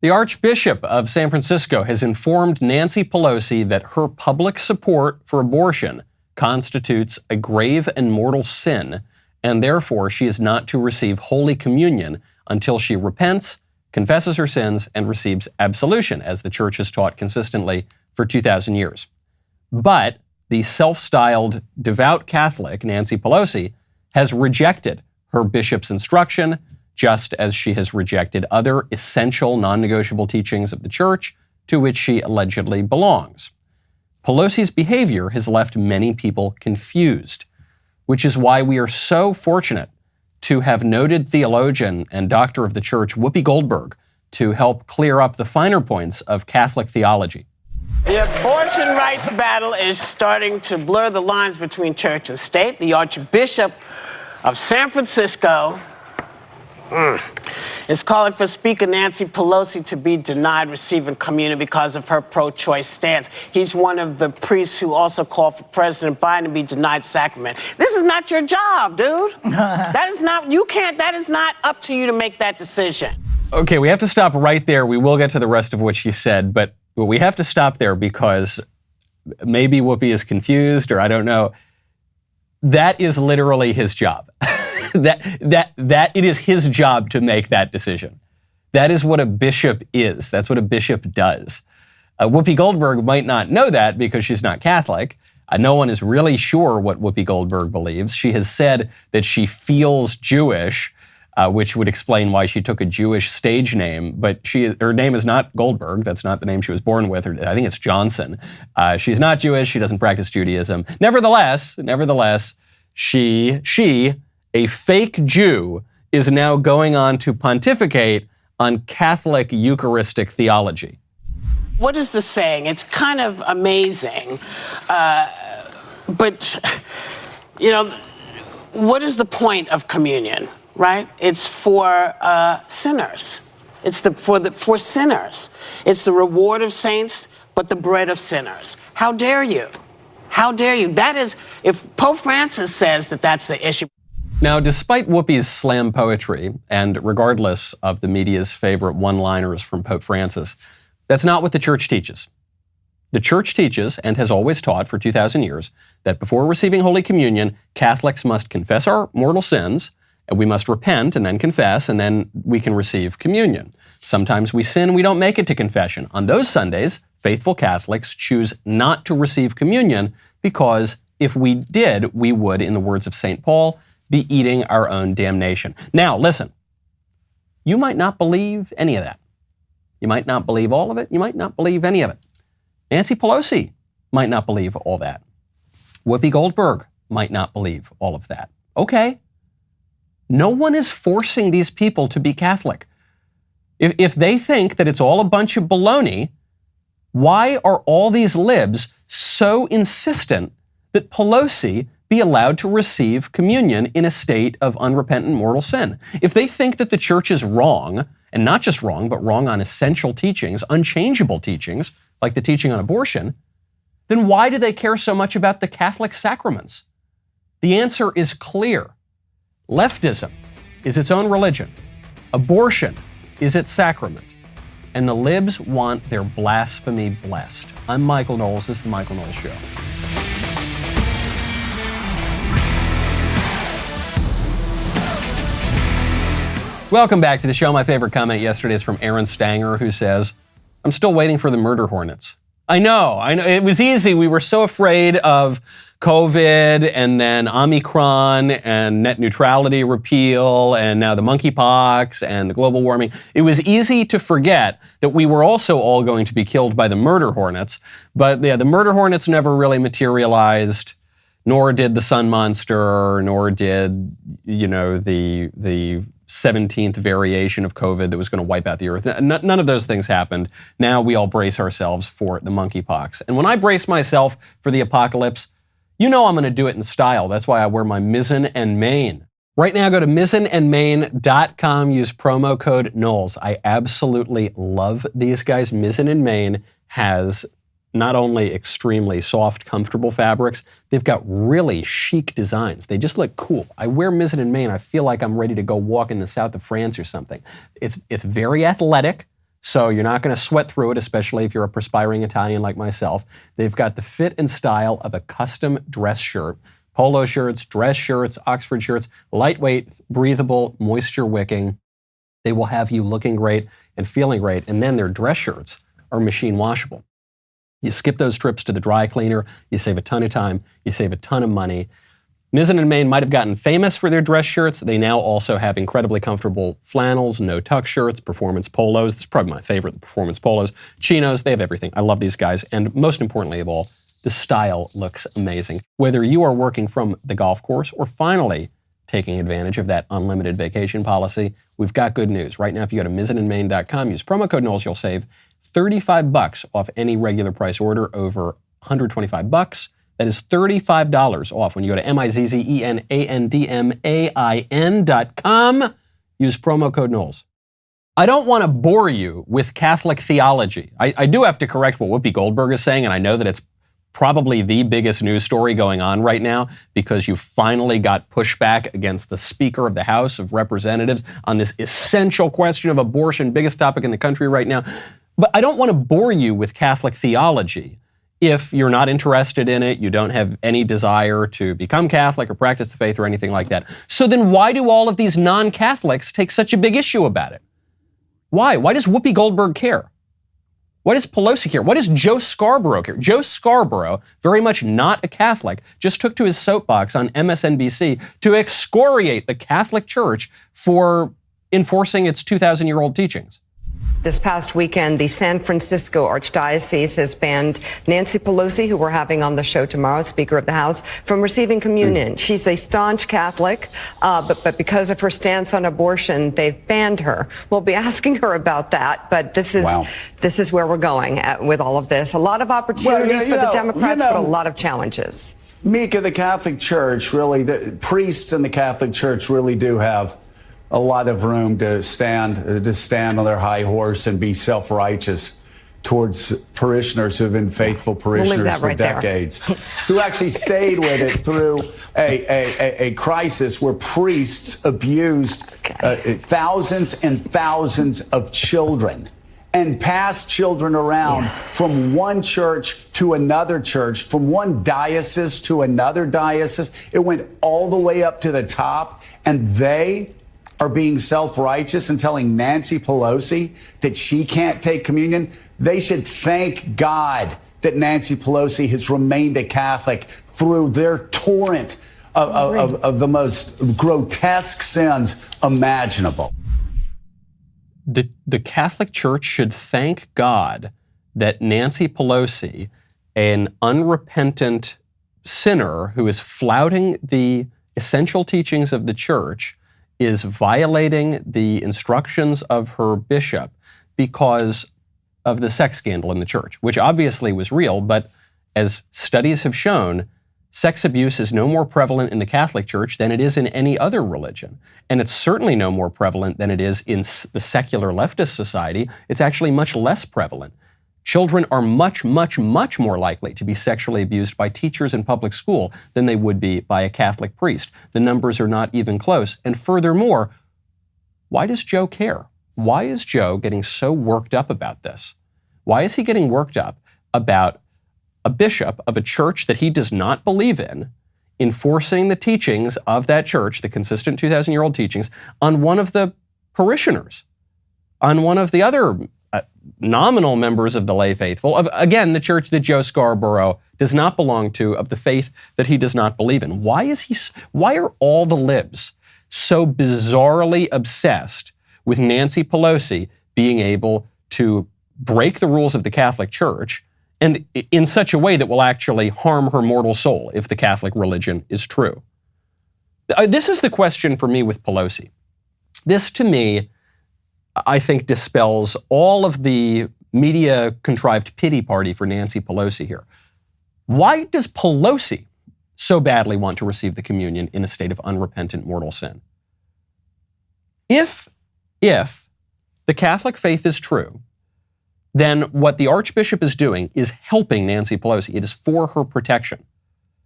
The Archbishop of San Francisco has informed Nancy Pelosi that her public support for abortion constitutes a grave and mortal sin, and therefore she is not to receive Holy Communion until she repents, confesses her sins, and receives absolution, as the Church has taught consistently for 2,000 years. But the self-styled devout Catholic, Nancy Pelosi, has rejected her bishop's instruction, just as she has rejected other essential non-negotiable teachings of the Church to which she allegedly belongs. Pelosi's behavior has left many people confused, which is why we are so fortunate to have noted theologian and doctor of the Church Whoopi Goldberg to help clear up the finer points of Catholic theology. The abortion rights battle is starting to blur the lines between church and state. The Archbishop of San Francisco is calling for Speaker Nancy Pelosi to be denied receiving communion because of her pro-choice stance. He's one of the priests who also called for President Biden to be denied sacrament. This is not your job, dude. That is not up to you to make that decision. Okay, we have to stop right there. We will get to the rest of what she said, but we have to stop there because maybe Whoopi is confused, or I don't know. That is literally his job. That it is his job to make that decision. That is what a bishop is. That's what a bishop does. Whoopi Goldberg might not know that because she's not Catholic. No one is really sure what Whoopi Goldberg believes. She has said that she feels Jewish, which would explain why she took a Jewish stage name, but her name is not Goldberg. That's not the name she was born with. I think it's Johnson. She's not Jewish. She doesn't practice Judaism. Nevertheless, she, a fake Jew, is now going on to pontificate on Catholic Eucharistic theology. What is the saying? It's kind of amazing. But, what is the point of communion, right? It's for sinners. It's for sinners. It's the reward of saints, but the bread of sinners. How dare you? How dare you? That is, if Pope Francis says that that's the issue. Now, despite Whoopi's slam poetry, and regardless of the media's favorite one-liners from Pope Francis, that's not what the Church teaches. The Church teaches, and has always taught for 2,000 years, that before receiving Holy Communion, Catholics must confess our mortal sins, and we must repent and then confess, and then we can receive communion. Sometimes we sin and we don't make it to confession. On those Sundays, faithful Catholics choose not to receive communion because if we did, we would, in the words of St. Paul, be eating our own damnation. Now, listen, you might not believe any of that. You might not believe all of it. You might not believe any of it. Nancy Pelosi might not believe all that. Whoopi Goldberg might not believe all of that. Okay. No one is forcing these people to be Catholic. If they think that it's all a bunch of baloney, why are all these libs so insistent that Pelosi be allowed to receive communion in a state of unrepentant mortal sin? If they think that the Church is wrong, and not just wrong, but wrong on essential teachings, unchangeable teachings, like the teaching on abortion, then why do they care so much about the Catholic sacraments? The answer is clear. Leftism is its own religion. Abortion is its sacrament. And the libs want their blasphemy blessed. I'm Michael Knowles. This is The Michael Knowles Show. Welcome back to the show. My favorite comment yesterday is from Aaron Stanger, who says, I'm still waiting for the murder hornets. I know. It was easy. We were so afraid of COVID and then Omicron and net neutrality repeal and now the Monkey Pox and the global warming. It was easy to forget that we were also all going to be killed by the murder hornets. But yeah, the murder hornets never really materialized, nor did the sun monster, nor did, the 17th variation of COVID that was going to wipe out the earth. None of those things happened. Now we all brace ourselves for the monkey pox. And when I brace myself for the apocalypse, I'm going to do it in style. That's why I wear my mizzen and mane. Right now, go to mizzenandmane.com, use promo code Knowles. I absolutely love these guys. Mizzen and Mane has not only extremely soft, comfortable fabrics, they've got really chic designs. They just look cool. I wear Mizzen and Mane, I feel like I'm ready to go walk in the south of France or something. It's very athletic, so you're not going to sweat through it, especially if you're a perspiring Italian like myself. They've got the fit and style of a custom dress shirt. Polo shirts, dress shirts, Oxford shirts, lightweight, breathable, moisture wicking. They will have you looking great and feeling great. And then their dress shirts are machine washable. You skip those trips to the dry cleaner, you save a ton of time, you save a ton of money. Mizzen and Main might have gotten famous for their dress shirts. They now also have incredibly comfortable flannels, no-tuck shirts, performance polos. This is probably my favorite, the performance polos. Chinos, they have everything. I love these guys. And most importantly of all, the style looks amazing. Whether you are working from the golf course or finally taking advantage of that unlimited vacation policy, we've got good news. Right now, if you go to mizzenandmain.com, use promo code Knowles, you'll save $35 off any regular price order over $125. That is $35 off when you go to mizzenandmain.com. Use promo code Knowles. I don't want to bore you with Catholic theology. I do have to correct what Whoopi Goldberg is saying, and I know that it's probably the biggest news story going on right now because you finally got pushback against the Speaker of the House of Representatives on this essential question of abortion, biggest topic in the country right now. But I don't want to bore you with Catholic theology. If you're not interested in it, you don't have any desire to become Catholic or practice the faith or anything like that. So then why do all of these non-Catholics take such a big issue about it? Why? Why does Whoopi Goldberg care? Why does Pelosi care? Why does Joe Scarborough care? Joe Scarborough, very much not a Catholic, just took to his soapbox on MSNBC to excoriate the Catholic Church for enforcing its 2,000-year-old teachings. This past weekend, the San Francisco Archdiocese has banned Nancy Pelosi, who we're having on the show tomorrow, Speaker of the House, from receiving communion. She's a staunch Catholic, but because of her stance on abortion, they've banned her. We'll be asking her about that, but this is where we're going with all of this. A lot of opportunities for the Democrats, but a lot of challenges. Mika, the Catholic Church, really, the priests in the Catholic Church really do have a lot of room to stand on their high horse and be self-righteous towards parishioners who have been faithful parishioners for decades, who actually stayed with it through a crisis where priests abused thousands and thousands of children and passed children around from one church to another church, from one diocese to another diocese. It went all the way up to the top, and they are being self-righteous and telling Nancy Pelosi that she can't take communion. They should thank God that Nancy Pelosi has remained a Catholic through their torrent of the most grotesque sins imaginable. The Catholic Church should thank God that Nancy Pelosi, an unrepentant sinner who is flouting the essential teachings of the church, is violating the instructions of her bishop because of the sex scandal in the church, which obviously was real, but as studies have shown, sex abuse is no more prevalent in the Catholic Church than it is in any other religion. And it's certainly no more prevalent than it is in the secular leftist society. It's actually much less prevalent. Children are much, much, much more likely to be sexually abused by teachers in public school than they would be by a Catholic priest. The numbers are not even close. And furthermore, why does Joe care? Why is Joe getting so worked up about this? Why is he getting worked up about a bishop of a church that he does not believe in enforcing the teachings of that church, the consistent 2,000-year-old teachings, on one of the parishioners, on one of the other nominal members of the lay faithful, of, again, the church that Joe Scarborough does not belong to, of the faith that he does not believe in? Why are all the libs so bizarrely obsessed with Nancy Pelosi being able to break the rules of the Catholic Church, and in such a way that will actually harm her mortal soul if the Catholic religion is true? This is the question for me with Pelosi. This, to me, I think dispels all of the media-contrived pity party for Nancy Pelosi here. Why does Pelosi so badly want to receive the communion in a state of unrepentant mortal sin? If the Catholic faith is true, then what the Archbishop is doing is helping Nancy Pelosi. It is for her protection.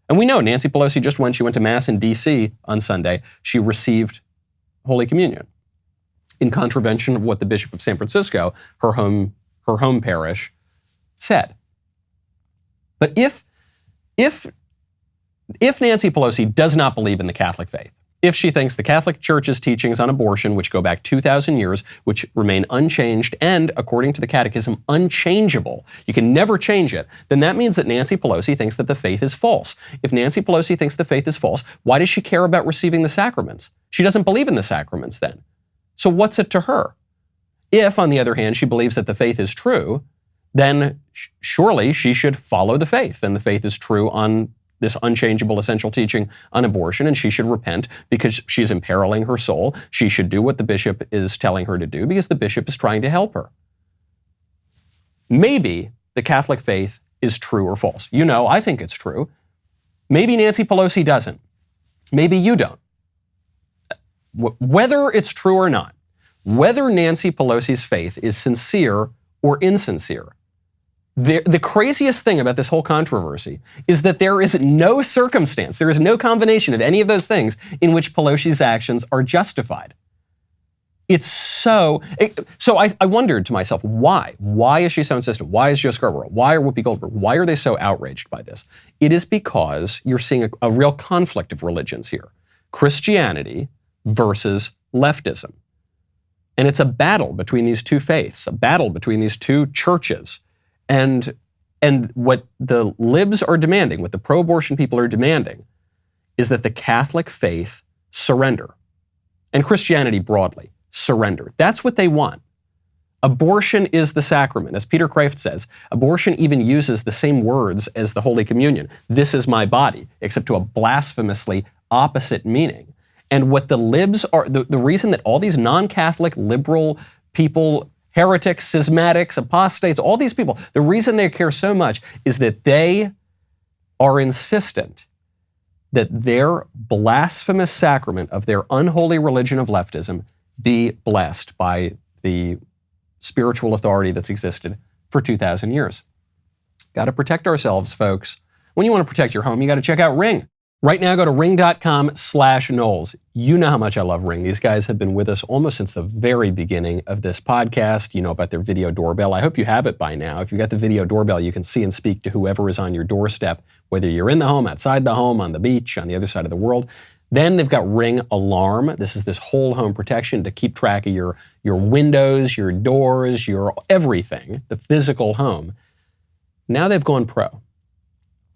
And we know Nancy Pelosi just when she went to Mass in D.C. on Sunday, she received Holy Communion. in contravention of what the Bishop of San Francisco, her home parish, said. But if Nancy Pelosi does not believe in the Catholic faith, if she thinks the Catholic Church's teachings on abortion, which go back 2,000 years, which remain unchanged and, according to the Catechism, unchangeable, you can never change it, then that means that Nancy Pelosi thinks that the faith is false. If Nancy Pelosi thinks the faith is false, why does she care about receiving the sacraments? She doesn't believe in the sacraments then. So what's it to her? If, on the other hand, she believes that the faith is true, then surely she should follow the faith, and the faith is true on this unchangeable essential teaching on abortion, and she should repent because she's imperiling her soul. She should do what the bishop is telling her to do because the bishop is trying to help her. Maybe the Catholic faith is true or false. You know, I think it's true. Maybe Nancy Pelosi doesn't. Maybe you don't. Whether it's true or not, whether Nancy Pelosi's faith is sincere or insincere, the craziest thing about this whole controversy is that there is no circumstance, there is no combination of any of those things in which Pelosi's actions are justified. It's so I wondered to myself, why? Why is she so insistent? Why is Joe Scarborough? Why are Whoopi Goldberg? Why are they so outraged by this? It is because you're seeing a real conflict of religions here. Christianity versus leftism. And it's a battle between these two faiths, a battle between these two churches. And what the libs are demanding, what the pro-abortion people are demanding, is that the Catholic faith surrender. And Christianity broadly, surrender. That's what they want. Abortion is the sacrament. As Peter Kraft says, abortion even uses the same words as the Holy Communion. This is my body, except to a blasphemously opposite meaning. And what the libs are, the reason that all these non-Catholic liberal people, heretics, schismatics, apostates, all these people, the reason they care so much is that they are insistent that their blasphemous sacrament of their unholy religion of leftism be blessed by the spiritual authority that's existed for 2,000 years. Got to protect ourselves, folks. When you want to protect your home, you got to check out Ring. Right now, go to ring.com/Knowles. You know how much I love Ring. These guys have been with us almost since the very beginning of this podcast. You know about their video doorbell. I hope you have it by now. If you've got the video doorbell, you can see and speak to whoever is on your doorstep, whether you're in the home, outside the home, on the beach, on the other side of the world. Then they've got Ring Alarm. This is this whole home protection to keep track of your windows, your doors, your everything, the physical home. Now they've gone pro.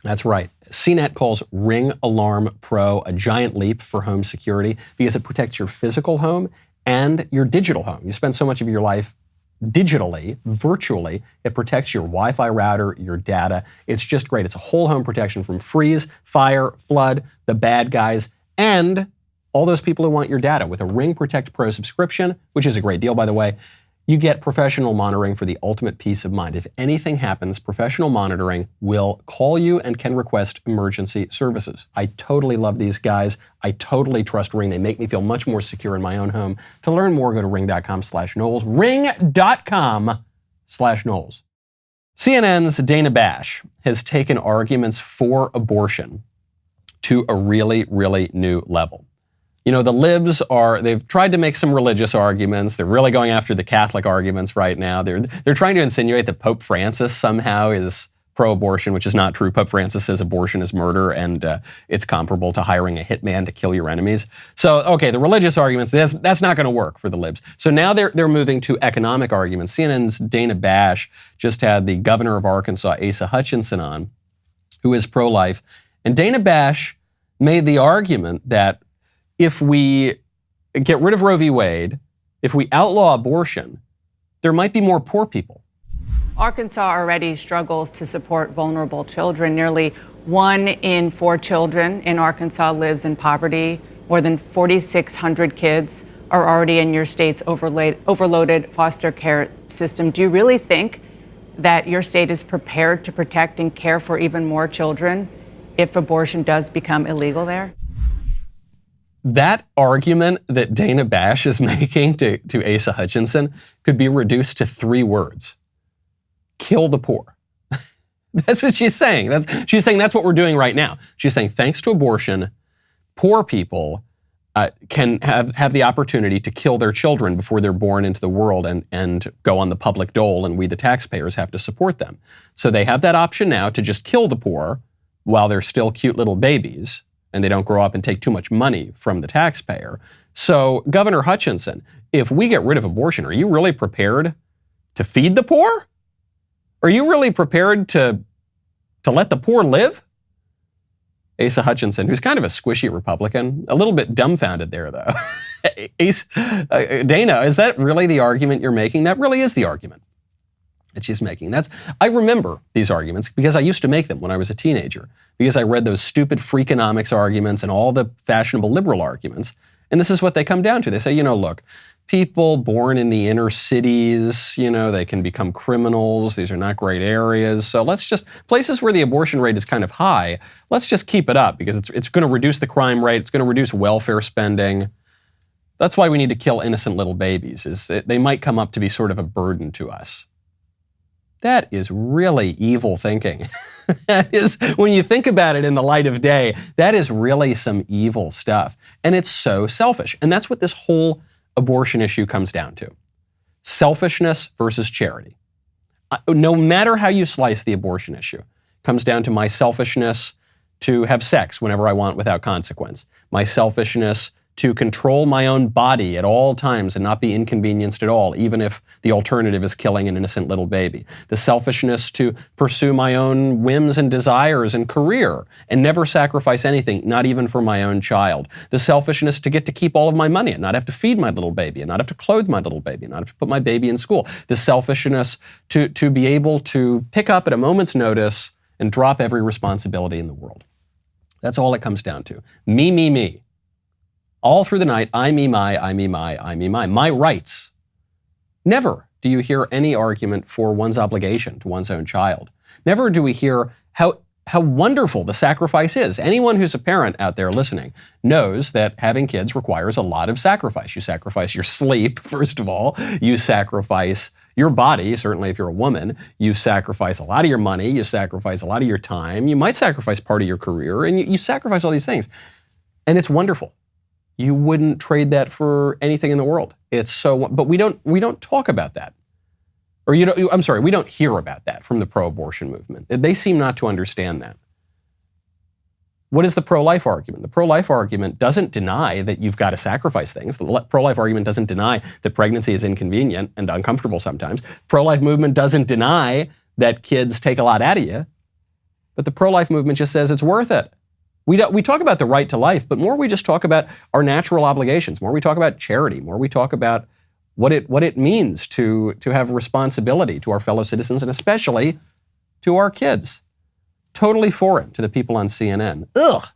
That's right. CNET calls Ring Alarm Pro a giant leap for home security because it protects your physical home and your digital home. You spend so much of your life digitally, virtually. It protects your Wi-Fi router, your data. It's just great. It's a whole home protection from freeze, fire, flood, the bad guys, and all those people who want your data. With a Ring Protect Pro subscription, which is a great deal, by the way, you get professional monitoring for the ultimate peace of mind. If anything happens, professional monitoring will call you and can request emergency services. I totally love these guys. I totally trust Ring. They make me feel much more secure in my own home. To learn more, go to ring.com/Knowles. Ring.com/Knowles. CNN's Dana Bash has taken arguments for abortion to a really, really new level. You know, the libs they've tried to make some religious arguments. They're really going after the Catholic arguments right now. They're trying to insinuate that Pope Francis somehow is pro-abortion, which is not true. Pope Francis says abortion is murder, and it's comparable to hiring a hitman to kill your enemies. So, okay, the religious arguments, that's not going to work for the libs. So now they're moving to economic arguments. CNN's Dana Bash just had the governor of Arkansas, Asa Hutchinson, on, who is pro-life. And Dana Bash made the argument that if we get rid of Roe v. Wade, if we outlaw abortion, there might be more poor people. Arkansas already struggles to support vulnerable children. Nearly 1 in 4 children in Arkansas lives in poverty. More than 4,600 kids are already in your state's overloaded foster care system. Do you really think that your state is prepared to protect and care for even more children if abortion does become illegal there? That argument that Dana Bash is making to Asa Hutchinson could be reduced to 3 words. Kill the poor. That's what she's saying. She's saying that's what we're doing right now. She's saying thanks to abortion, poor people can have the opportunity to kill their children before they're born into the world and go on the public dole, and we, the taxpayers, have to support them. So they have that option now to just kill the poor while they're still cute little babies and they don't grow up and take too much money from the taxpayer. So, Governor Hutchinson, if we get rid of abortion, are you really prepared to feed the poor? Are you really prepared to let the poor live? Asa Hutchinson, who's kind of a squishy Republican, a little bit dumbfounded there, though. Dana, is that really the argument you're making? That really is the argument that she's making. I remember these arguments because I used to make them when I was a teenager, because I read those stupid Freakonomics arguments and all the fashionable liberal arguments. And this is what they come down to. They say, look, people born in the inner cities, they can become criminals. These are not great areas. So places where the abortion rate is kind of high, let's just keep it up because it's going to reduce the crime rate. It's going to reduce welfare spending. That's why we need to kill innocent little babies, they might come up to be sort of a burden to us. That is really evil thinking. That is, when you think about it in the light of day, that is really some evil stuff. And it's so selfish. And that's what this whole abortion issue comes down to. Selfishness versus charity. No matter how you slice the abortion issue, it comes down to my selfishness to have sex whenever I want without consequence. My selfishness to control my own body at all times and not be inconvenienced at all, even if the alternative is killing an innocent little baby. The selfishness to pursue my own whims and desires and career and never sacrifice anything, not even for my own child. The selfishness to get to keep all of my money and not have to feed my little baby and not have to clothe my little baby and not have to put my baby in school. The selfishness to be able to pick up at a moment's notice and drop every responsibility in the world. That's all it comes down to. Me, me, me. All through the night, I, me, my, I, me, my, I, me, my. My rights. Never do you hear any argument for one's obligation to one's own child. Never do we hear how wonderful the sacrifice is. Anyone who's a parent out there listening knows that having kids requires a lot of sacrifice. You sacrifice your sleep, first of all. You sacrifice your body, certainly if you're a woman. You sacrifice a lot of your money. You sacrifice a lot of your time. You might sacrifice part of your career, and you sacrifice all these things. And it's wonderful. You wouldn't trade that for anything in the world. But we don't talk about that. Or we don't hear about that from the pro-abortion movement. They seem not to understand that. What is the pro-life argument? The pro-life argument doesn't deny that you've got to sacrifice things. The pro-life argument doesn't deny that pregnancy is inconvenient and uncomfortable sometimes. Pro-life movement doesn't deny that kids take a lot out of you. But the pro-life movement just says it's worth it. We talk about the right to life, but more we just talk about our natural obligations. More we talk about charity. More we talk about what it means to have responsibility to our fellow citizens and especially to our kids. Totally foreign to the people on CNN. Ugh.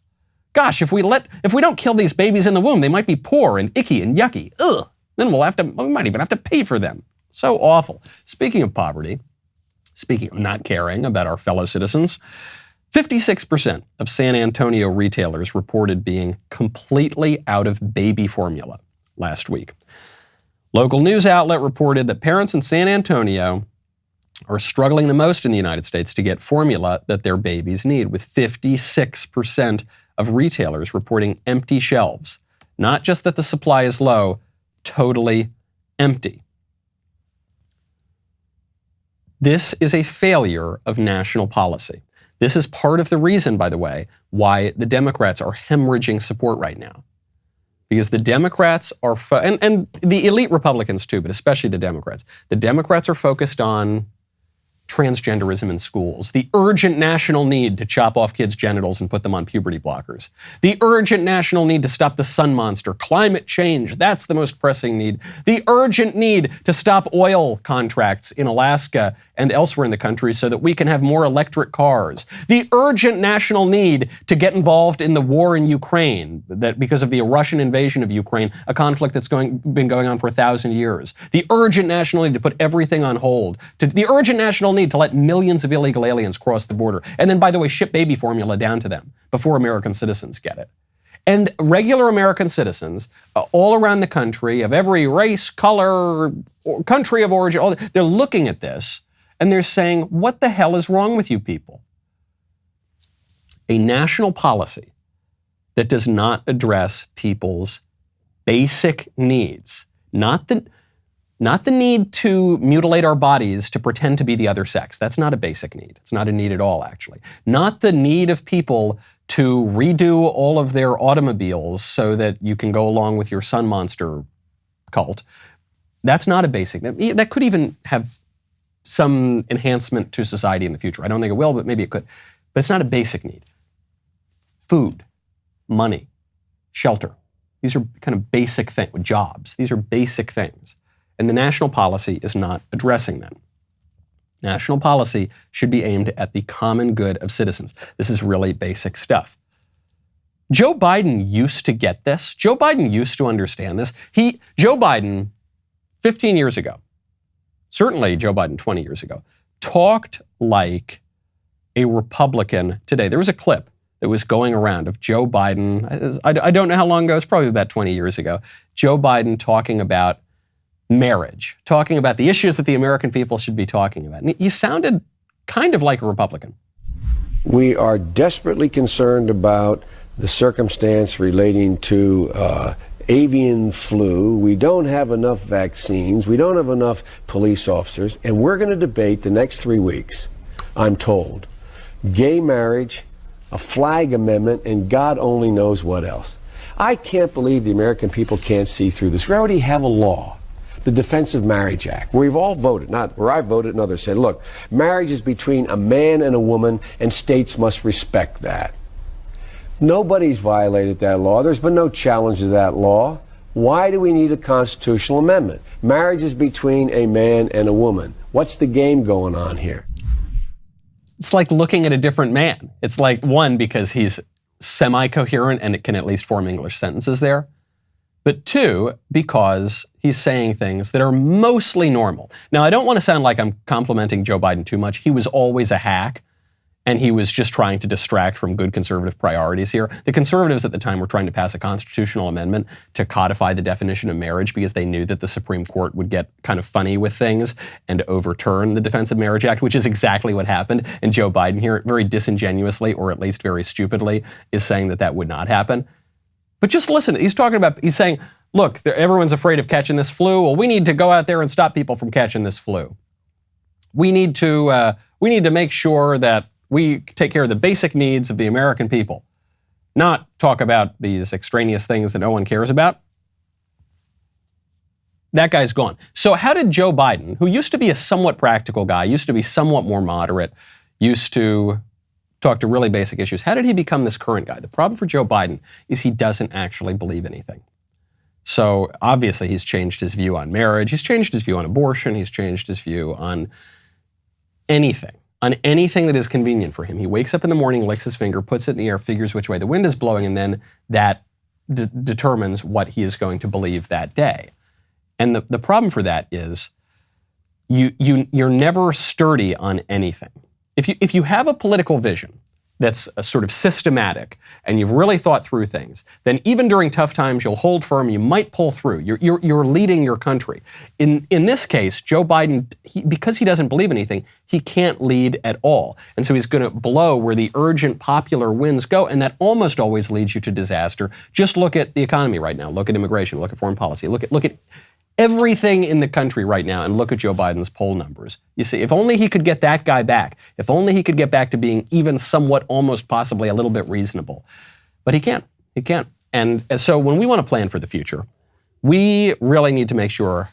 Gosh, if we don't kill these babies in the womb, they might be poor and icky and yucky. Ugh. Then we might even have to pay for them. So awful. Speaking of poverty, speaking of not caring about our fellow citizens, 56% of San Antonio retailers reported being completely out of baby formula last week. Local news outlet reported that parents in San Antonio are struggling the most in the United States to get formula that their babies need, with 56% of retailers reporting empty shelves. Not just that the supply is low, totally empty. This is a failure of national policy. This is part of the reason, by the way, why the Democrats are hemorrhaging support right now. Because the Democrats are, and the elite Republicans too, but especially the Democrats. The Democrats are focused on transgenderism in schools, the urgent national need to chop off kids' genitals and put them on puberty blockers, the urgent national need to stop the sun monster, climate change, that's the most pressing need, the urgent need to stop oil contracts in Alaska and elsewhere in the country so that we can have more electric cars, the urgent national need to get involved in the war in Ukraine, that because of the Russian invasion of Ukraine, a conflict that's been going on for 1,000 years, the urgent national need to put everything on hold, the urgent national need to let millions of illegal aliens cross the border. And then, by the way, ship baby formula down to them before American citizens get it. And regular American citizens all around the country of every race, color, or country of origin, they're looking at this and they're saying, what the hell is wrong with you people? A national policy that does not address people's basic needs, not the need to mutilate our bodies to pretend to be the other sex. That's not a basic need. It's not a need at all, actually. Not the need of people to redo all of their automobiles so that you can go along with your sun monster cult. That's not a basic need. That could even have some enhancement to society in the future. I don't think it will, but maybe it could. But it's not a basic need. Food, money, shelter. These are kind of basic things. Jobs. These are basic things. And the national policy is not addressing them. National policy should be aimed at the common good of citizens. This is really basic stuff. Joe Biden used to get this. Joe Biden used to understand this. Joe Biden, 15 years ago, certainly Joe Biden 20 years ago, talked like a Republican today. There was a clip that was going around of Joe Biden, I don't know how long ago, it's probably about 20 years ago, Joe Biden talking about marriage, talking about the issues that the American people should be talking about. And he sounded kind of like a Republican. We are desperately concerned about the circumstance relating to avian flu. We don't have enough vaccines. We don't have enough police officers. And we're going to debate the next 3 weeks, I'm told, gay marriage, a flag amendment, and God only knows what else. I can't believe the American people can't see through this. We already have a law, the Defense of Marriage Act, where we've all voted, not where I voted and others said, look, marriage is between a man and a woman, and states must respect that. Nobody's violated that law. There's been no challenge to that law. Why do we need a constitutional amendment? Marriage is between a man and a woman. What's the game going on here? It's like looking at a different man. It's like, one, because he's semi-coherent and it can at least form English sentences there. But two, because he's saying things that are mostly normal. Now, I don't want to sound like I'm complimenting Joe Biden too much. He was always a hack, and he was just trying to distract from good conservative priorities here. The conservatives at the time were trying to pass a constitutional amendment to codify the definition of marriage because they knew that the Supreme Court would get kind of funny with things and overturn the Defense of Marriage Act, which is exactly what happened. And Joe Biden here, very disingenuously, or at least very stupidly, is saying that that would not happen. But just listen, he's saying, look, everyone's afraid of catching this flu. Well, we need to go out there and stop people from catching this flu. We need to make sure that we take care of the basic needs of the American people, not talk about these extraneous things that no one cares about. That guy's gone. So how did Joe Biden, who used to be a somewhat practical guy, used to be somewhat more moderate, used to talk to really basic issues, how did he become this current guy? The problem for Joe Biden is he doesn't actually believe anything. So obviously he's changed his view on marriage, he's changed his view on abortion, he's changed his view on anything that is convenient for him. He wakes up in the morning, licks his finger, puts it in the air, figures which way the wind is blowing, and then that determines what he is going to believe that day. And the problem for that is you're never sturdy on anything. If you have a political vision that's a sort of systematic and you've really thought through things, then even during tough times you'll hold firm. You might pull through. You're leading your country. In this case, Joe Biden, because he doesn't believe anything, he can't lead at all, and so he's going to blow where the urgent popular winds go, and that almost always leads you to disaster. Just look at the economy right now. Look at immigration. Look at foreign policy. Look at everything in the country right now, and look at Joe Biden's poll numbers. You see, if only he could get that guy back, if only he could get back to being even somewhat, almost possibly a little bit reasonable. But he can't. He can't. And so when we want to plan for the future, we really need to make sure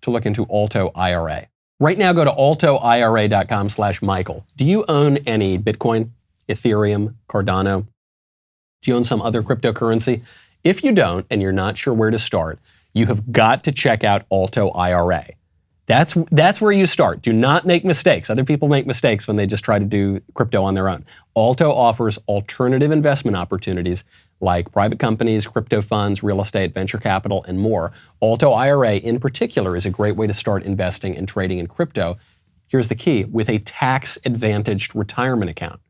to look into Alto IRA. Right now, go to altoira.com/Michael. Do you own any Bitcoin, Ethereum, Cardano? Do you own some other cryptocurrency? If you don't, and you're not sure where to start, you have got to check out Alto IRA. That's where you start. Do not make mistakes. Other people make mistakes when they just try to do crypto on their own. Alto offers alternative investment opportunities like private companies, crypto funds, real estate, venture capital, and more. Alto IRA in particular is a great way to start investing and trading in crypto. Here's the key: with a tax-advantaged retirement account.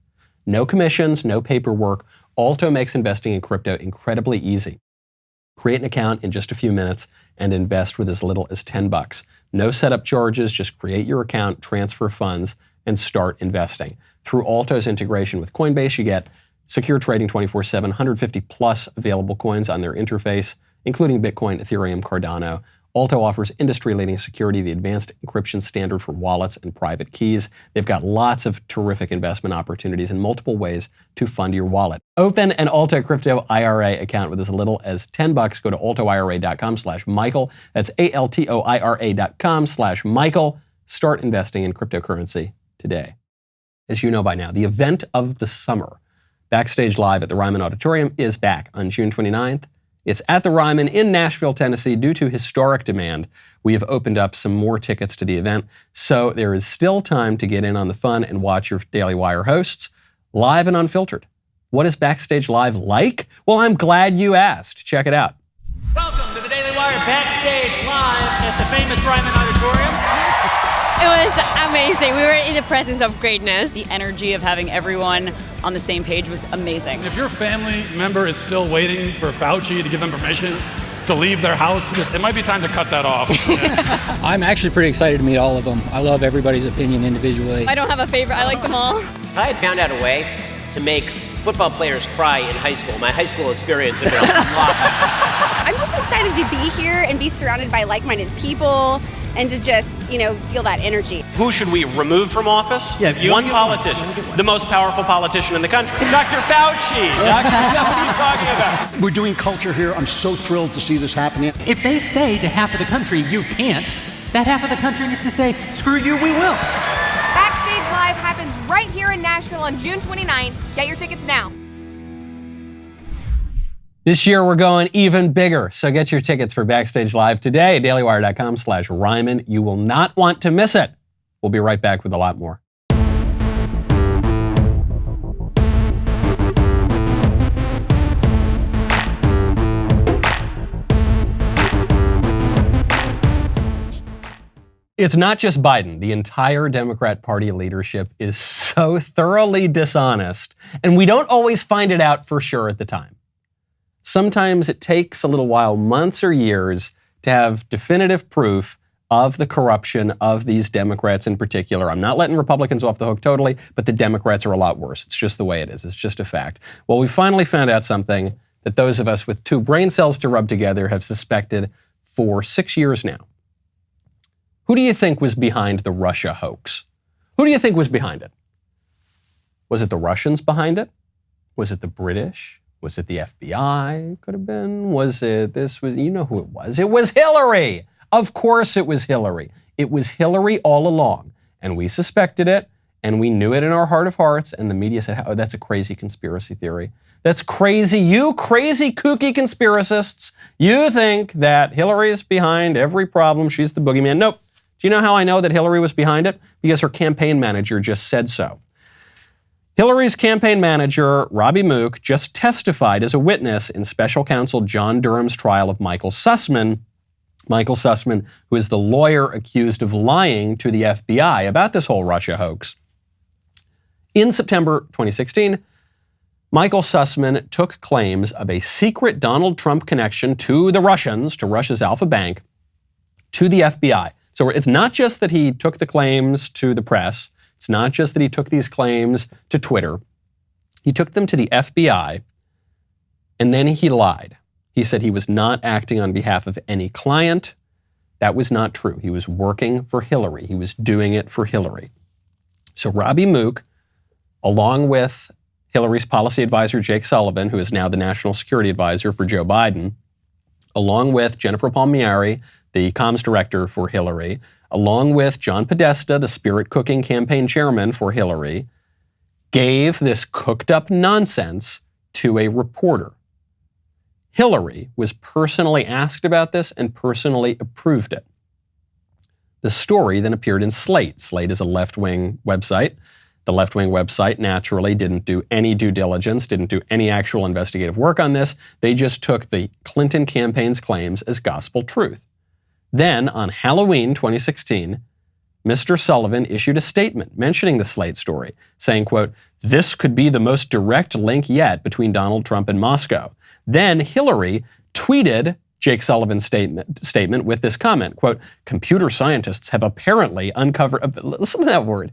No commissions, no paperwork. Alto makes investing in crypto incredibly easy. Create an account in just a few minutes and invest with as little as $10. No setup charges, just create your account, transfer funds, and start investing. Through Alto's integration with Coinbase, you get secure trading 24/7, 150 plus available coins on their interface, including Bitcoin, Ethereum, Cardano. Alto offers industry-leading security, the advanced encryption standard for wallets and private keys. They've got lots of terrific investment opportunities and multiple ways to fund your wallet. Open an Alto Crypto IRA account with as little as $10. Go to altoira.com/Michael. That's ALTOIRA.com/Michael. Start investing in cryptocurrency today. As you know by now, the event of the summer, Backstage Live at the Ryman Auditorium, is back on June 29th. It's at the Ryman in Nashville, Tennessee. Due to historic demand, we have opened up some more tickets to the event, so there is still time to get in on the fun and watch your Daily Wire hosts live and unfiltered. What is Backstage Live like? Well, I'm glad you asked. Check it out. Welcome to the Daily Wire Backstage Live at the famous Ryman Auditorium. It was amazing. We were in the presence of greatness. The energy of having everyone on the same page was amazing. If your family member is still waiting for Fauci to give them permission to leave their house, it might be time to cut that off. I'm actually pretty excited to meet all of them. I love everybody's opinion individually. I don't have a favorite. I like them all. If I had found out a way to make football players cry in high school, my high school experience would be a lot. I'm just excited to be here and be surrounded by like-minded people and to just, feel that energy. Who should we remove from office? One politician, the most powerful politician in the country. Dr. Fauci. What are you talking about? We're doing culture here. I'm so thrilled to see this happening. If they say to half of the country, you can't, that half of the country needs to say, screw you, we will. Backstage Live happens right here in Nashville on June 29th. Get your tickets now. This year, we're going even bigger, so get your tickets for Backstage Live today, dailywire.com/Ryman. You will not want to miss it. We'll be right back with a lot more. It's not just Biden. The entire Democrat Party leadership is so thoroughly dishonest, and we don't always find it out for sure at the time. Sometimes it takes a little while, months or years, to have definitive proof of the corruption of these Democrats in particular. I'm not letting Republicans off the hook totally, but the Democrats are a lot worse. It's just the way it is. It's just a fact. Well, we finally found out something that those of us with two brain cells to rub together have suspected for 6 years now. Who do you think was behind the Russia hoax? Who do you think was behind it? Was it the Russians behind it? Was it the British? Was it the FBI? Could have been. You know who it was. It was Hillary. Of course it was Hillary. It was Hillary all along. And we suspected it, and we knew it in our heart of hearts, and the media said, oh, that's a crazy conspiracy theory. That's crazy. You crazy, kooky conspiracists. You think that Hillary's behind every problem. She's the boogeyman. Nope. Do you know how I know that Hillary was behind it? Because her campaign manager just said so. Hillary's campaign manager, Robbie Mook, just testified as a witness in special counsel John Durham's trial of Michael Sussman. Michael Sussman, who is the lawyer accused of lying to the FBI about this whole Russia hoax. In September 2016, Michael Sussman took claims of a secret Donald Trump connection to the Russians, to Russia's Alpha Bank, to the FBI. So it's not just that he took the claims to the press. It's not just that he took these claims to Twitter. He took them to the FBI, and then he lied. He said he was not acting on behalf of any client. That was not true. He was working for Hillary. He was doing it for Hillary. So Robbie Mook, along with Hillary's policy advisor, Jake Sullivan, who is now the national security advisor for Joe Biden, along with Jennifer Palmieri, the comms director for Hillary, along with John Podesta, the spirit cooking campaign chairman for Hillary, gave this cooked up nonsense to a reporter. Hillary was personally asked about this and personally approved it. The story then appeared in Slate. Slate is a left-wing website. The left-wing website naturally didn't do any due diligence, didn't do any actual investigative work on this. They just took the Clinton campaign's claims as gospel truth. Then, on Halloween 2016, Mr. Sullivan issued a statement mentioning the Slate story, saying, quote, "This could be the most direct link yet between Donald Trump and Moscow." Then Hillary tweeted Jake Sullivan's statement with this comment, quote, "Computer scientists have apparently uncovered," listen to that word,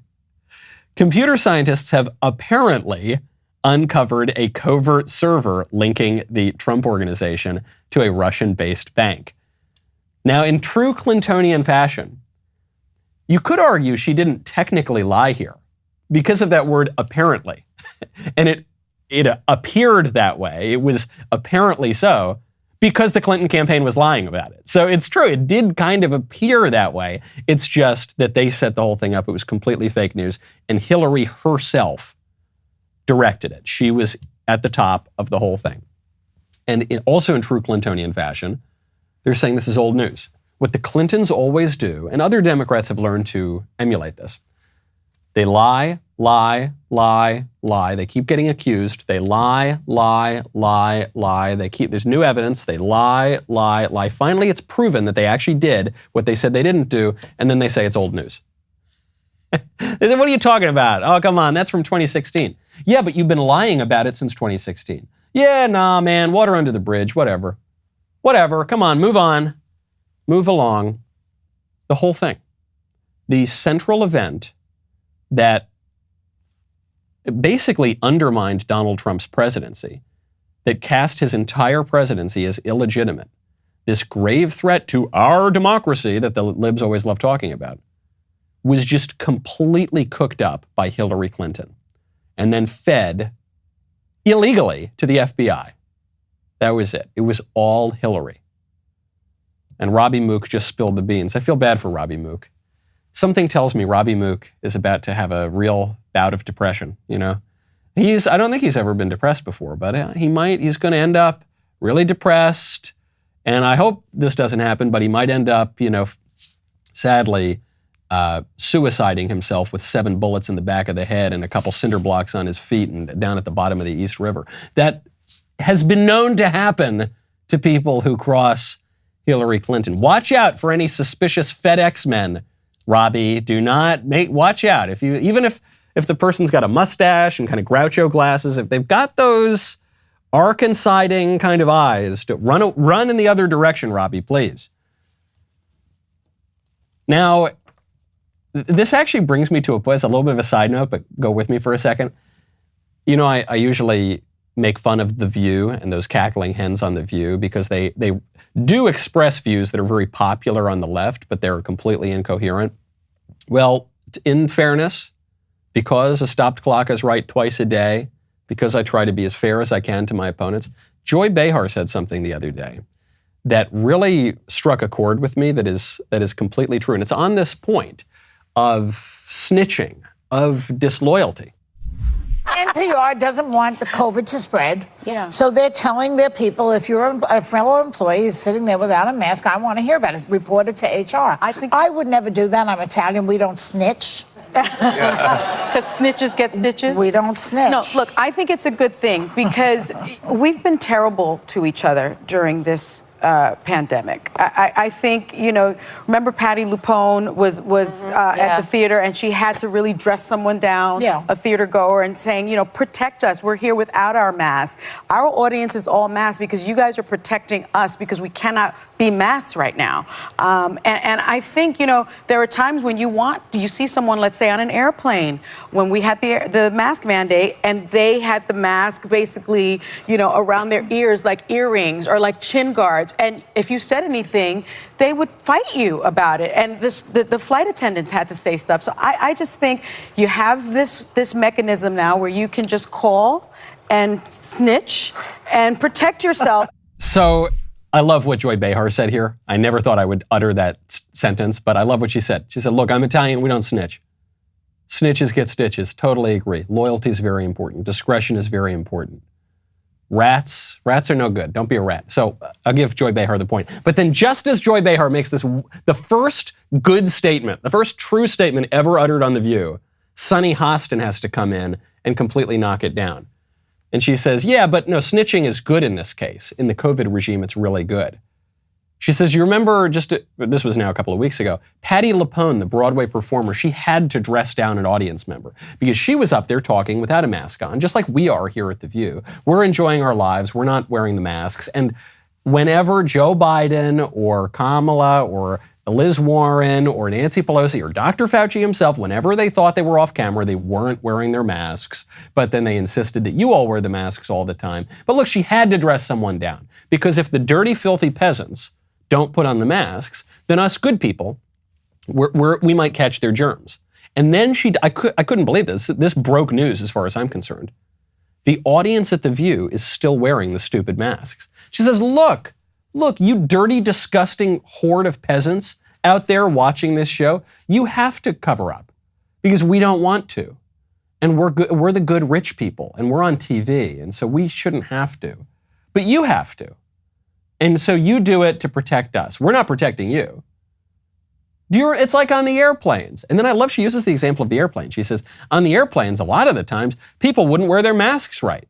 "Computer scientists have apparently uncovered a covert server linking the Trump organization to a Russian-based bank. Now, in true Clintonian fashion, you could argue she didn't technically lie here because of that word apparently. And it appeared that way. It was apparently so because the Clinton campaign was lying about it. So it's true. It did kind of appear that way. It's just that they set the whole thing up. It was completely fake news. And Hillary herself directed it. She was at the top of the whole thing. And also in true Clintonian fashion, they're saying this is old news. What the Clintons always do, and other Democrats have learned to emulate this, they lie. They keep getting accused. They lie. There's new evidence. They lie. Finally, it's proven that they actually did what they said they didn't do, and then they say it's old news. They said, what are you talking about? Oh, come on, that's from 2016. Yeah, but you've been lying about it since 2016. Yeah, nah, man, water under the bridge, whatever. Come on, move along. The whole thing. The central event that basically undermined Donald Trump's presidency, that cast his entire presidency as illegitimate, this grave threat to our democracy that the libs always love talking about, was just completely cooked up by Hillary Clinton and then fed illegally to the FBI. That was it. It was all Hillary. And Robbie Mook just spilled the beans. I feel bad for Robbie Mook. Something tells me Robbie Mook is about to have a real bout of depression, you know? I don't think he's ever been depressed before, but he's going to end up really depressed. And I hope this doesn't happen, but he might end up, sadly, suiciding himself with 7 bullets in the back of the head and a couple cinder blocks on his feet and down at the bottom of the East River. That has been known to happen to people who cross Hillary Clinton. Watch out for any suspicious FedEx men, Robbie. Watch out. Even if the person's got a mustache and kind of Groucho glasses, if they've got those arc-inciting kind of eyes, to run in the other direction, Robbie, please. Now, this actually brings me to a place, a little bit of a side note, but go with me for a second. I usually make fun of The View and those cackling hens on The View because they do express views that are very popular on the left, but they're completely incoherent. Well, in fairness, because a stopped clock is right twice a day, because I try to be as fair as I can to my opponents, Joy Behar said something the other day that really struck a chord with me that is completely true. And it's on this point of snitching, of disloyalty. NPR doesn't want the COVID to spread. Yeah. So they're telling their people, if you're a fellow employee sitting there without a mask, I want to hear about it. Report it to HR. I would never do that. I'm Italian. We don't snitch. Because snitches get stitches? We don't snitch. No, look, I think it's a good thing because we've been terrible to each other during this pandemic. I think, remember Patti Lupone was at the theater and she had to really dress someone down, a theater goer, and saying, protect us. We're here without our masks. Our audience is all masked because you guys are protecting us because we cannot be masked right now. And I think, there are times when you see someone, let's say on an airplane, when we had the mask mandate and they had the mask basically, around their ears like earrings or like chin guards. And if you said anything, they would fight you about it. And the flight attendants had to say stuff. So I just think you have this mechanism now where you can just call and snitch and protect yourself. So I love what Joy Behar said here. I never thought I would utter that sentence, but I love what she said. She said, look, I'm Italian. We don't snitch. Snitches get stitches. Totally agree. Loyalty is very important. Discretion is very important. Rats are no good. Don't be a rat. So I'll give Joy Behar the point. But then just as Joy Behar makes the first good statement, the first true statement ever uttered on The View, Sunny Hostin has to come in and completely knock it down. And she says, yeah, but no, snitching is good in this case. In the COVID regime, it's really good. She says, you remember this was now a couple of weeks ago, Patti Lupone, the Broadway performer, she had to dress down an audience member because she was up there talking without a mask on, just like we are here at The View. We're enjoying our lives. We're not wearing the masks. And whenever Joe Biden or Kamala or Liz Warren or Nancy Pelosi or Dr. Fauci himself, whenever they thought they were off camera, they weren't wearing their masks, but then they insisted that you all wear the masks all the time. But look, she had to dress someone down, because if the dirty, filthy peasants don't put on the masks, then us good people, we might catch their germs. And then I couldn't believe this. This broke news as far as I'm concerned. The audience at The View is still wearing the stupid masks. She says, look, you dirty, disgusting horde of peasants out there watching this show, you have to cover up because we don't want to. And we're the good rich people, and we're on TV, and so we shouldn't have to. But you have to. And so you do it to protect us. We're not protecting you. It's like on the airplanes. And then I love she uses the example of the airplane. She says, on the airplanes, a lot of the times, people wouldn't wear their masks right.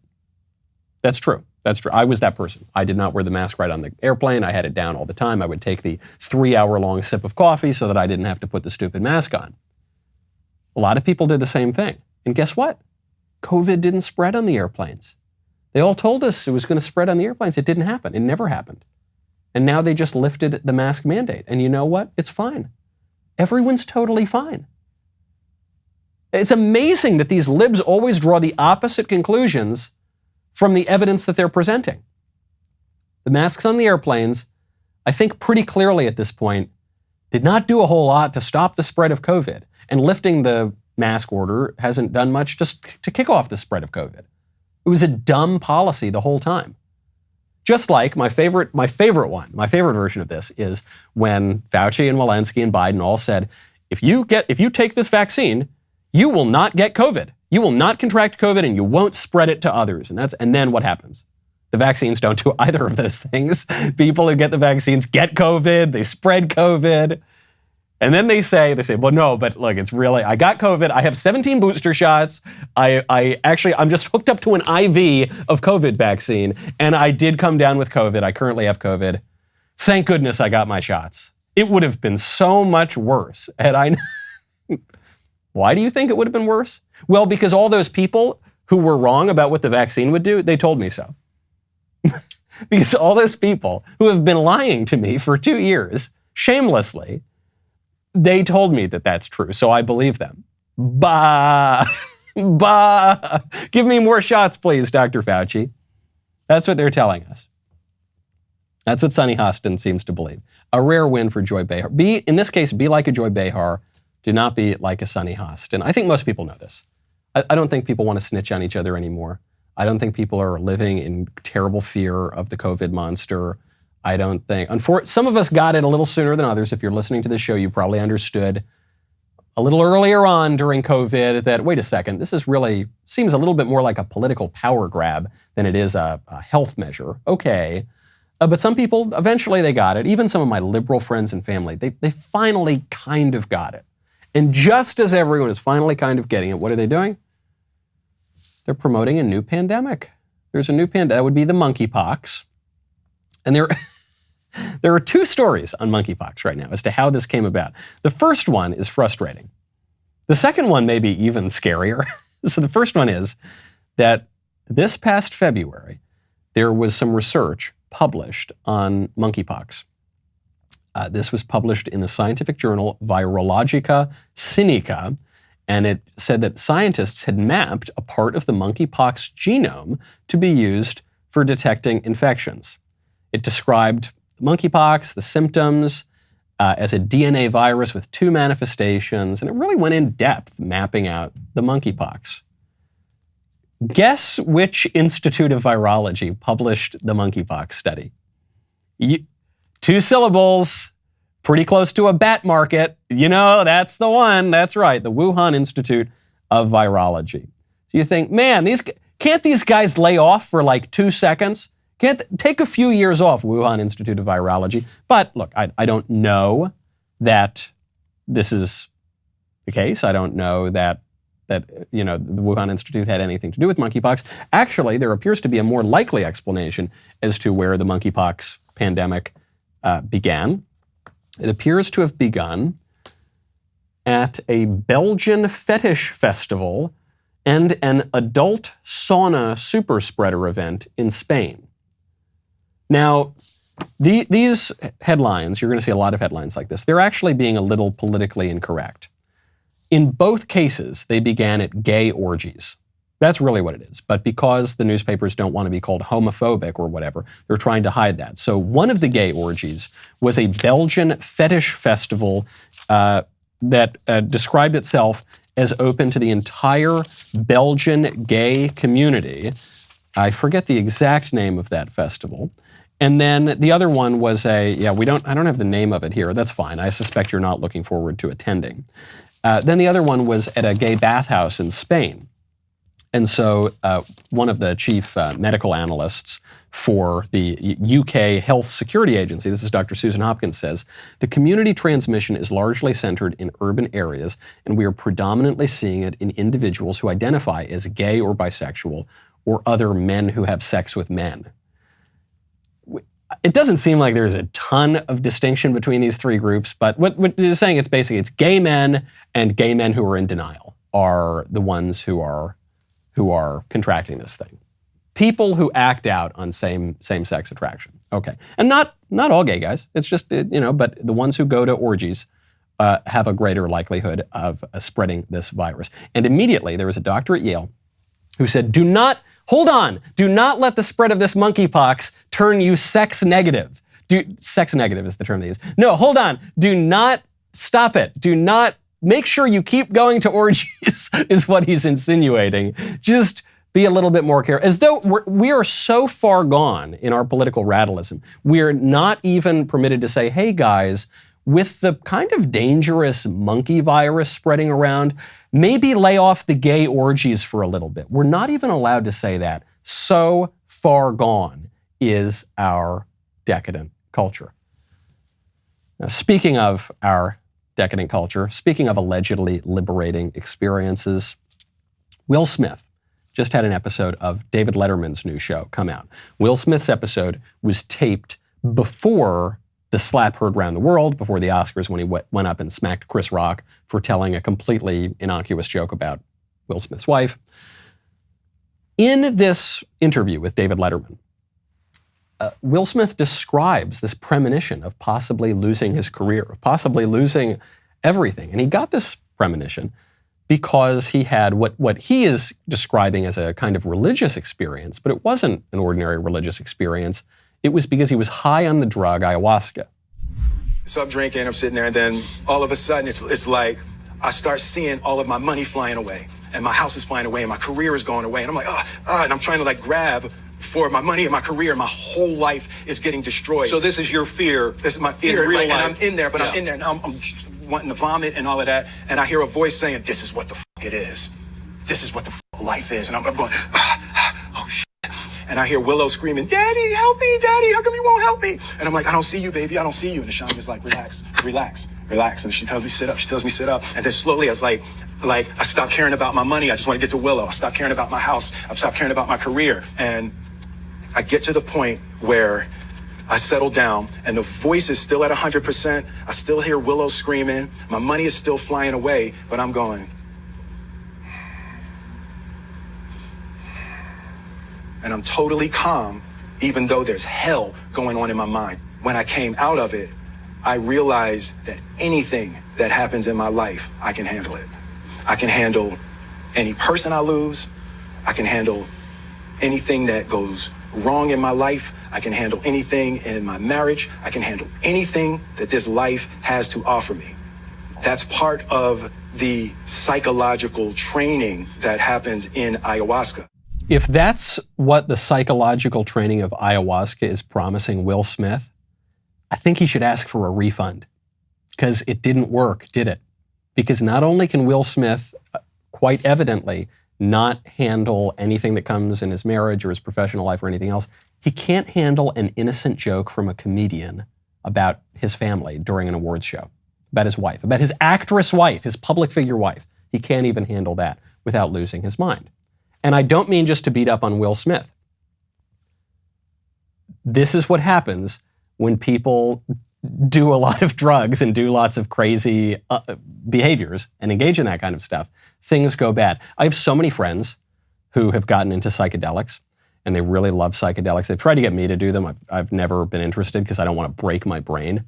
That's true. That's true. I was that person. I did not wear the mask right on the airplane. I had it down all the time. I would take the 3-hour-long sip of coffee so that I didn't have to put the stupid mask on. A lot of people did the same thing. And guess what? COVID didn't spread on the airplanes. They all told us it was going to spread on the airplanes. It didn't happen. It never happened. And now they just lifted the mask mandate. And you know what? It's fine. Everyone's totally fine. It's amazing that these libs always draw the opposite conclusions from the evidence that they're presenting. The masks on the airplanes, I think pretty clearly at this point, did not do a whole lot to stop the spread of COVID. And lifting the mask order hasn't done much just to kick off the spread of COVID. It was a dumb policy the whole time. Just like my favorite version of this is when Fauci and Walensky and Biden all said, if you take this vaccine, you will not get COVID. You will not contract COVID and you won't spread it to others. And then what happens? The vaccines don't do either of those things. People who get the vaccines get COVID, they spread COVID. And then they say, well, no, but look, it's really, I got COVID. I have 17 booster shots. I'm just hooked up to an IV of COVID vaccine. And I did come down with COVID. I currently have COVID. Thank goodness I got my shots. It would have been so much worse. Why do you think it would have been worse? Well, because all those people who were wrong about what the vaccine would do, they told me so. Because all those people who have been lying to me for 2 years, shamelessly, they told me that that's true, so I believe them. Bah! Give me more shots, please, Dr. Fauci. That's what they're telling us. That's what Sunny Hostin seems to believe. A rare win for Joy Behar. In this case, be like a Joy Behar. Do not be like a Sunny Hostin. I think most people know this. I don't think people want to snitch on each other anymore. I don't think people are living in terrible fear of the COVID monster. I don't think. Some of us got it a little sooner than others. If you're listening to this show, you probably understood a little earlier on during COVID that, wait a second, this is really seems a little bit more like a political power grab than it is a health measure. Okay. But some people, eventually they got it. Even some of my liberal friends and family, they finally kind of got it. And just as everyone is finally kind of getting it, what are they doing? They're promoting a new pandemic. There's a new pandemic. That would be the Monkey Pox. And there are 2 stories on Monkey Pox right now as to how this came about. The first one is frustrating. The second one may be even scarier. So the first one is that this past February, there was some research published on monkeypox. This was published in the scientific journal Virologica Sinica, and it said that scientists had mapped a part of the monkeypox genome to be used for detecting infections. It described monkeypox, the symptoms, as a DNA virus with 2 manifestations, and it really went in depth mapping out the monkeypox. Guess which Institute of Virology published the monkeypox study? 2 syllables, pretty close to a bat market. You know, that's the one. That's right, the Wuhan Institute of Virology. So you think, man, can't these guys lay off for like 2 seconds? Can't take a few years off, Wuhan Institute of Virology. But look, I don't know that this is the case. I don't know that the Wuhan Institute had anything to do with monkeypox. Actually, there appears to be a more likely explanation as to where the monkeypox pandemic began. It appears to have begun at a Belgian fetish festival and an adult sauna super spreader event in Spain. Now, These headlines, you're going to see a lot of headlines like this, they're actually being a little politically incorrect. In both cases, they began at gay orgies. That's really what it is. But because the newspapers don't want to be called homophobic or whatever, they're trying to hide that. So one of the gay orgies was a Belgian fetish festival that described itself as open to the entire Belgian gay community. I forget the exact name of that festival. And then the other one was I don't have the name of it here. That's fine. I suspect you're not looking forward to attending. Then the other one was at a gay bathhouse in Spain. And so one of the chief medical analysts for the UK Health Security Agency, this is Dr. Susan Hopkins, says, the community transmission is largely centered in urban areas, and we are predominantly seeing it in individuals who identify as gay or bisexual or other men who have sex with men. It doesn't seem like there's a ton of distinction between these three groups, but what they're saying, it's gay men and gay men who are in denial are the ones who are contracting this thing. People who act out on same-sex attraction. Okay. And not all gay guys. It's just, but the ones who go to orgies have a greater likelihood of spreading this virus. And immediately there was a doctor at Yale who said, do not let the spread of this monkeypox turn you sex negative. Sex negative is the term they use. No, hold on. Do not stop it. Do not make sure you keep going to orgies is what he's insinuating. Just be a little bit more careful. As though we are so far gone in our political radicalism, we're not even permitted to say, hey guys, with the kind of dangerous monkey virus spreading around, maybe lay off the gay orgies for a little bit. We're not even allowed to say that. So far gone is our decadent culture. Now, speaking of our decadent culture, speaking of allegedly liberating experiences, Will Smith just had an episode of David Letterman's new show come out. Will Smith's episode was taped before the slap heard around the world, before the Oscars, when he went up and smacked Chris Rock for telling a completely innocuous joke about Will Smith's wife. In this interview with David Letterman, Will Smith describes this premonition of possibly losing his career, of possibly losing everything. And he got this premonition because he had what he is describing as a kind of religious experience, but it wasn't an ordinary religious experience. It was because he was high on the drug ayahuasca. So I'm drinking, I'm sitting there, and then all of a sudden it's like I start seeing all of my money flying away, and my house is flying away, and my career is going away, and I'm like, and I'm trying to grab for my money and my career. My whole life is getting destroyed. So this is your fear. This is my fear. In real life. And I'm in there, but I'm in there, and I'm just wanting to vomit and all of that, and I hear a voice saying, this is what the fuck it is. This is what the fuck life is. And I'm going, oh shit. And I hear Willow screaming, Daddy, help me, Daddy, how come you won't help me? And I'm like, I don't see you, baby, I don't see you. And the shaman is like, relax, relax, relax. And she tells me sit up, And then slowly I was like, I stopped caring about my money. I just want to get to Willow. I stopped caring about my house. I stopped caring about my career. And I get to the point where I settle down and the voice is still at 100%. I still hear Willow screaming. My money is still flying away, but I'm going. And I'm totally calm, even though there's hell going on in my mind. When I came out of it, I realized that anything that happens in my life, I can handle it. I can handle any person I lose. I can handle anything that goes wrong in my life. I can handle anything in my marriage. I can handle anything that this life has to offer me. That's part of the psychological training that happens in ayahuasca. If that's what the psychological training of ayahuasca is promising Will Smith, I think he should ask for a refund, because it didn't work, did it? Because not only can Will Smith quite evidently not handle anything that comes in his marriage or his professional life or anything else, he can't handle an innocent joke from a comedian about his family during an awards show, about his wife, about his actress wife, his public figure wife. He can't even handle that without losing his mind. And I don't mean just to beat up on Will Smith. This is what happens when people do a lot of drugs and do lots of crazy behaviors and engage in that kind of stuff. Things go bad. I have so many friends who have gotten into psychedelics, and they really love psychedelics. They've tried to get me to do them. I've never been interested because I don't want to break my brain.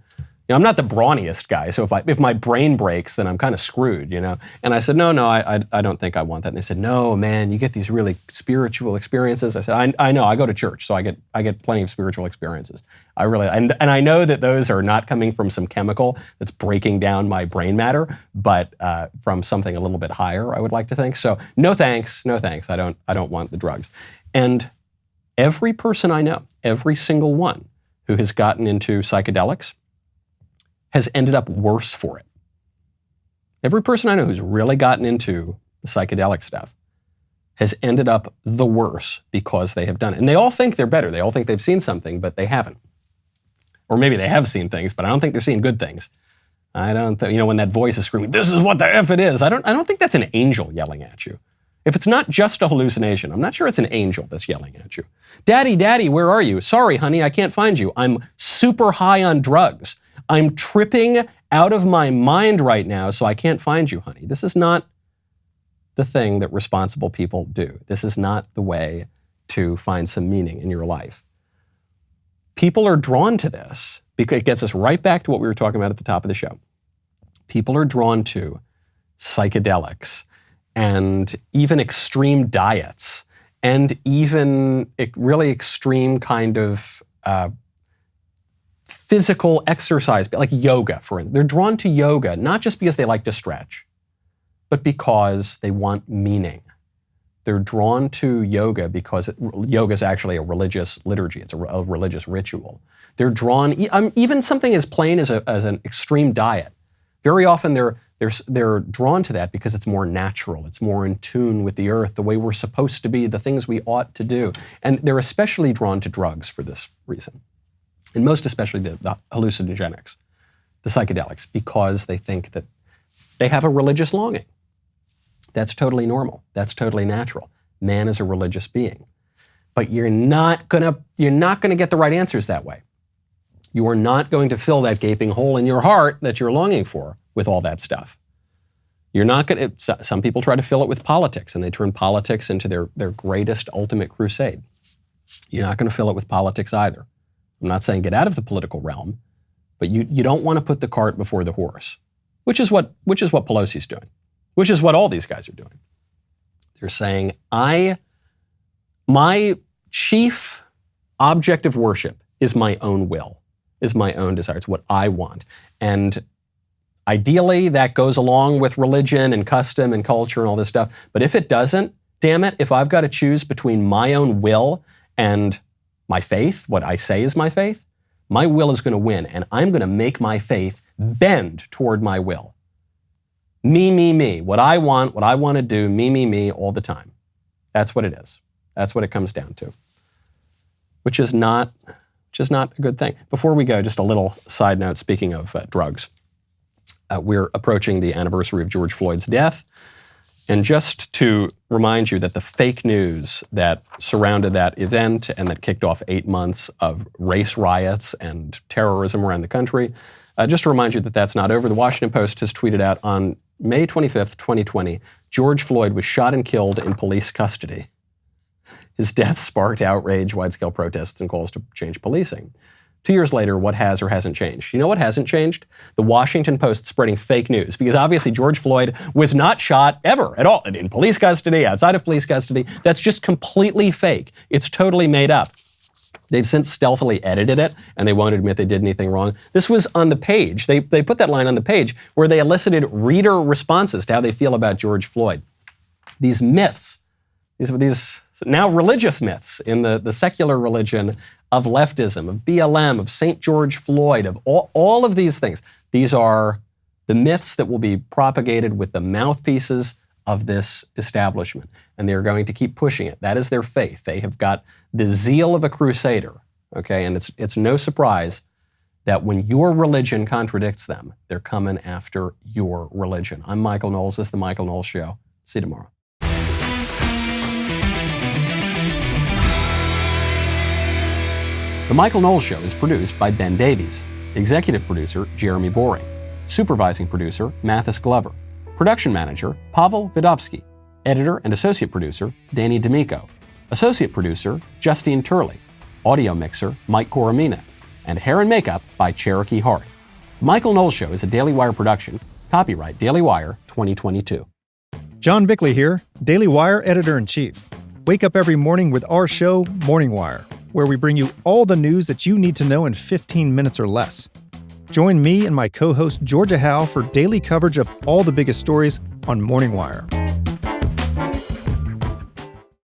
I'm not the brawniest guy, so if my brain breaks, then I'm kind of screwed, And I said, no, I don't think I want that. And they said, no, man, you get these really spiritual experiences. I said, I know, I go to church, so I get plenty of spiritual experiences. And I know that those are not coming from some chemical that's breaking down my brain matter, but from something a little bit higher, I would like to think. So no thanks. I don't want the drugs. And every person I know, every single one who has gotten into psychedelics has ended up worse for it. Every person I know who's really gotten into the psychedelic stuff has ended up the worse because they have done it. And they all think they're better. They all think they've seen something, but they haven't. Or maybe they have seen things, but I don't think they're seeing good things. I don't think, when that voice is screaming, this is what the F it is, I don't think that's an angel yelling at you. If it's not just a hallucination, I'm not sure it's an angel that's yelling at you. Daddy, where are you? Sorry, honey, I can't find you. I'm super high on drugs. I'm tripping out of my mind right now, so I can't find you, honey. This is not the thing that responsible people do. This is not the way to find some meaning in your life. People are drawn to this because it gets us right back to what we were talking about at the top of the show. People are drawn to psychedelics and even extreme diets and even really extreme kind of physical exercise, like yoga, for instance. They're drawn to yoga, not just because they like to stretch, but because they want meaning. They're drawn to yoga because yoga is actually a religious liturgy. It's a religious ritual. They're drawn, even something as plain as an extreme diet. Very often they're drawn to that because it's more natural. It's more in tune with the earth, the way we're supposed to be, the things we ought to do. And they're especially drawn to drugs for this reason. And most especially the hallucinogenics, the psychedelics, because they think that they have a religious longing. That's totally normal. That's totally natural. Man is a religious being. But you're not gonna get the right answers that way. You are not going to fill that gaping hole in your heart that you're longing for with all that stuff. You're not going to, some people try to fill it with politics, and they turn politics into their greatest ultimate crusade. You're not going to fill it with politics either. I'm not saying get out of the political realm, but you don't want to put the cart before the horse, which is what Pelosi's doing, which is what all these guys are doing. They're saying, my chief object of worship is my own will, is my own desire. It's what I want. And ideally, that goes along with religion and custom and culture and all this stuff. But if it doesn't, damn it, if I've got to choose between my own will and my faith, what I say is my faith, my will is going to win, and I'm going to make my faith bend toward my will. Me, what I want to do, me, all the time. That's what it is. That's what it comes down to, which is not a good thing. Before we go, just a little side note, speaking of drugs. We're approaching the anniversary of George Floyd's death. And just to remind you that the fake news that surrounded that event and that kicked off 8 months of race riots and terrorism around the country, just to remind you that that's not over. The Washington Post has tweeted out on May 25th, 2020, George Floyd was shot and killed in police custody. His death sparked outrage, wide-scale protests, and calls to change policing. 2 years later, what has or hasn't changed? You know what hasn't changed? The Washington Post spreading fake news, because obviously George Floyd was not shot ever at all in police custody, outside of police custody. That's just completely fake. It's totally made up. They've since stealthily edited it, and they won't admit they did anything wrong. This was on the page. They put that line on the page where they elicited reader responses to how they feel about George Floyd. These myths, these now religious myths in the secular religion of leftism, of BLM, of St. George Floyd, of all of these things. These are the myths that will be propagated with the mouthpieces of this establishment. And they're going to keep pushing it. That is their faith. They have got the zeal of a crusader, okay? And it's no surprise that when your religion contradicts them, they're coming after your religion. I'm Michael Knowles. This is The Michael Knowles Show. See you tomorrow. The Michael Knowles Show is produced by Ben Davies. Executive producer, Jeremy Boring. Supervising producer, Mathis Glover. Production manager, Pavel Vidovsky. Editor and associate producer, Danny D'Amico. Associate producer, Justine Turley. Audio mixer, Mike Coromina. And hair and makeup by Cherokee Hart. The Michael Knowles Show is a Daily Wire production. Copyright Daily Wire 2022. John Bickley here, Daily Wire Editor-in-Chief. Wake up every morning with our show, Morning Wire, where we bring you all the news that you need to know in 15 minutes or less. Join me and my co-host Georgia Howe for daily coverage of all the biggest stories on Morning Wire.